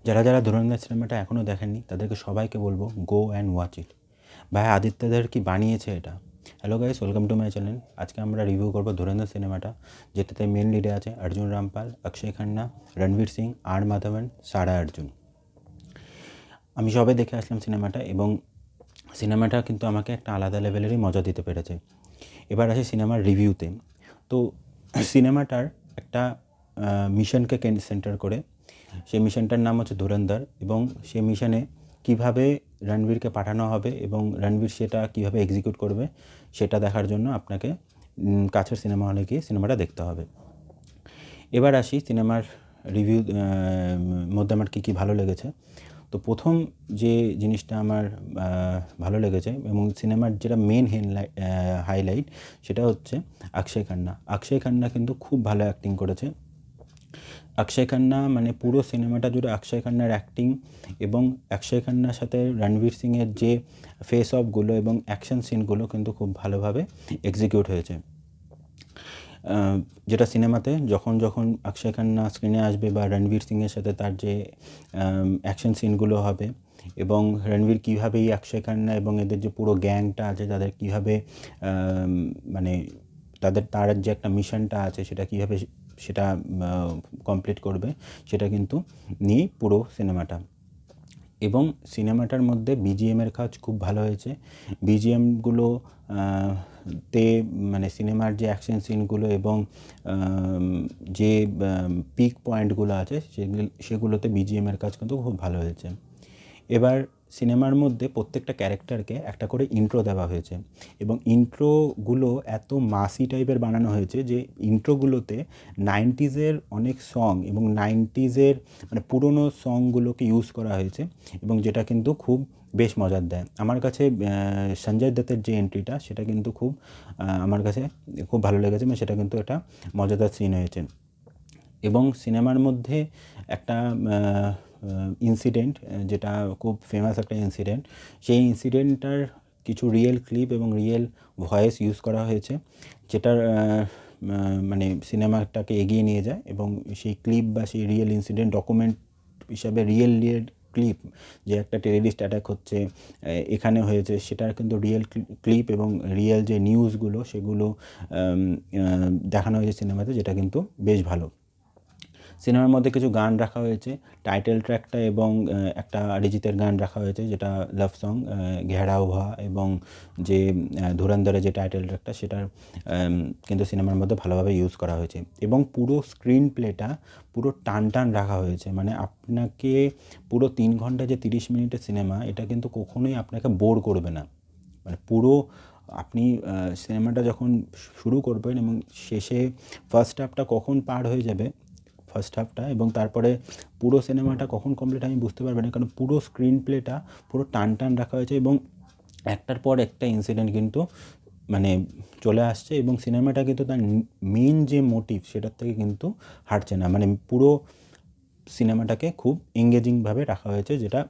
যারা যারা ধুরন্ধর সিনেমাটা এখনও দেখেননি তাদেরকে সবাইকে বলবো গো অ্যান্ড ওয়াচ ইট। ভাই আদিত্যদের কি বানিয়েছে এটা। Hello guys, welcome to my channel. আজকে আমরা রিভিউ করবো ধুরন্ধর সিনেমাটা, যেটাতে মেন লিডে আছে অর্জুন রামপাল, অক্ষয় খান্না, রণবীর সিং, আর মাধবন, সারা অর্জুন। আমি সবে দেখে আসলাম সিনেমাটা, এবং সিনেমাটা কিন্তু আমাকে একটা আলাদা লেভেলেরই মজা দিতে পেরেছে। এবার আসি সিনেমার রিভিউতে। তো সিনেমাটার একটা মিশনকে সেন্টার করে, সেই মিশনটার নাম হচ্ছে ধুরন্ধর, এবং সেই মিশনে কিভাবে রণবীরকে পাঠানো হবে এবং রণবীর সেটা কিভাবে এক্সিকিউট করবে সেটা দেখার জন্য আপনাকে কাছের সিনেমা হলে গিয়ে সিনেমাটা দেখতে হবে। এবার আসি সিনেমার রিভিউ মধ্যে আমার কী কী ভালো লেগেছে। তো প্রথম যে জিনিসটা আমার ভালো লেগেছে এবং সিনেমার যেটা মেন হাইলাইট, সেটা হচ্ছে অক্ষয় খান্না। অক্ষয় খান্না কিন্তু খুব ভালো অ্যাক্টিং করেছে। অক্ষয় খান্না মানে পুরো সিনেমাটা জুড়ে অক্ষয় খান্নার অ্যাক্টিং এবং অক্ষয় খান্নার সাথে রণবীর সিংয়ের যে ফেস অফগুলো এবং অ্যাকশন সিনগুলো কিন্তু খুব ভালোভাবে এক্সিকিউট হয়েছে। যেটা সিনেমাতে যখন যখন অক্ষয় খান্না স্ক্রিনে আসবে বা রণবীর সিংয়ের সাথে তার যে অ্যাকশন সিনগুলো হবে, এবং রণবীর কীভাবে এই অক্ষয় খান্না এবং এদের যে পুরো গ্যাংটা আছে তাদের কীভাবে মানে তার যে একটা মিশনটা আছে সেটা কীভাবে সেটা কমপ্লিট করবে, সেটা কিন্তু নিয়েই পুরো সিনেমাটা। এবং সিনেমাটার মধ্যে বিজিএমের কাজ খুব ভালো হয়েছে। বিজিএমগুলো তে মানে সিনেমার যে অ্যাকশন সিনগুলো এবং যে পিক পয়েন্টগুলো আছে সেগুলোতে বিজিএমের কাজ কিন্তু খুব ভালো হয়েছে। এবার সিনেমার মধ্যে প্রত্যেকটা ক্যারেক্টারকে একটা করে ইন্ট্রো দেওয়া হয়েছে, এবং ইন্ট্রোগুলো এত মাসি টাইপের বানানো হয়েছে যে ইন্ট্রোগুলোতে 90s অনেক সং এবং 90s মানে পুরনো সংগুলোকে ইউজ করা হয়েছে, এবং যেটা কিন্তু খুব বেশ মজার দেয়। আমার কাছে সঞ্জয় দত্তের যে এন্ট্রিটা সেটা কিন্তু খুব আমার কাছে খুব ভালো লেগেছে, এবং সেটা কিন্তু একটা মজাদার সিন হয়েছে। এবং সিনেমার মধ্যে একটা ইনসিডেন্ট, যেটা খুব ফেমাস একটা ইনসিডেন্ট, সেই ইনসিডেন্টটার কিছু রিয়েল ক্লিপ এবং রিয়েল ভয়েস ইউজ করা হয়েছে, যেটার মানে সিনেমাটাকে এগিয়ে নিয়ে যায়। এবং সেই ক্লিপ বা সেই রিয়েল ইনসিডেন্ট ডকুমেন্ট হিসাবে রিয়েল ক্লিপ, যে একটা টেররিস্ট অ্যাটাক হচ্ছে এখানে হয়েছে, সেটার কিন্তু রিয়েল ক্লিপ এবং রিয়েল যে নিউজগুলো সেগুলো দেখানো হয়েছে সিনেমাতে, যেটা কিন্তু বেশ ভালো। সিনেমার মধ্যে কিছু গান রাখা হয়েছে, টাইটেল ট্র্যাকটা এবং একটা অরিজিতের গান রাখা হয়েছে যেটা লাভ সং ঘেরা হুয়া, এবং যে ধুরন্ধরের যে টাইটেল ট্র্যাকটা সেটার কিন্তু সিনেমার মধ্যে ভালোভাবে ইউজ করা হয়েছে। এবং পুরো স্ক্রিন প্লেটা পুরো টান টান রাখা হয়েছে, মানে আপনাকে পুরো 3 ঘন্টা যে 30 মিনিটের সিনেমা, এটা কিন্তু কখনোই আপনাকে বোর করবে না। মানে পুরো আপনি সিনেমাটা যখন শুরু করবেন এবং শেষে ফার্স্ট হাফটা কখন পার হয়ে যাবে, ফার্স্ট হাফটা, এবং তারপরে পুরো সিনেমাটা কখন কমপ্লিট আমি বুঝতে পারবেন না, কারণ পুরো স্ক্রিন প্লেটা পুরো টান টান রাখা হয়েছে, এবং একটার পর একটা ইনসিডেন্ট কিন্তু মানে চলে আসছে, এবং সিনেমাটা কিন্তু তার মেন যে মোটিভ সেটার থেকে কিন্তু হাঁটছে না। মানে পুরো সিনেমাটাকে খুব এঙ্গেজিংভাবে রাখা হয়েছে, যেটা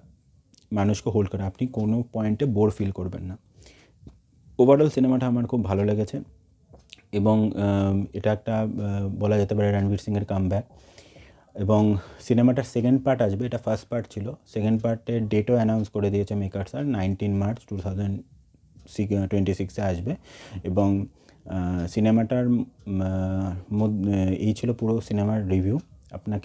মানুষকে হোল্ড করে, আপনি কোনো পয়েন্টে বোর ফিল করবেন না। ওভারঅল সিনেমাটা আমার খুব ভালো লেগেছে, এবং এটা একটা বলা যেতে পারে রণবীর সিংয়ের কামব্যাক। এবং সিনেমাটার সেকেন্ড পার্ট আসবে, এটা ফার্স্ট পার্ট ছিল। সেকেন্ড পার্টের ডেটও অ্যানাউন্স করে দিয়েছে মেকার্স, আর 19 মার্চ 2026 আসবে। এবং সিনেমাটার এই ছিল পুরো সিনেমার রিভিউ। আপনাকে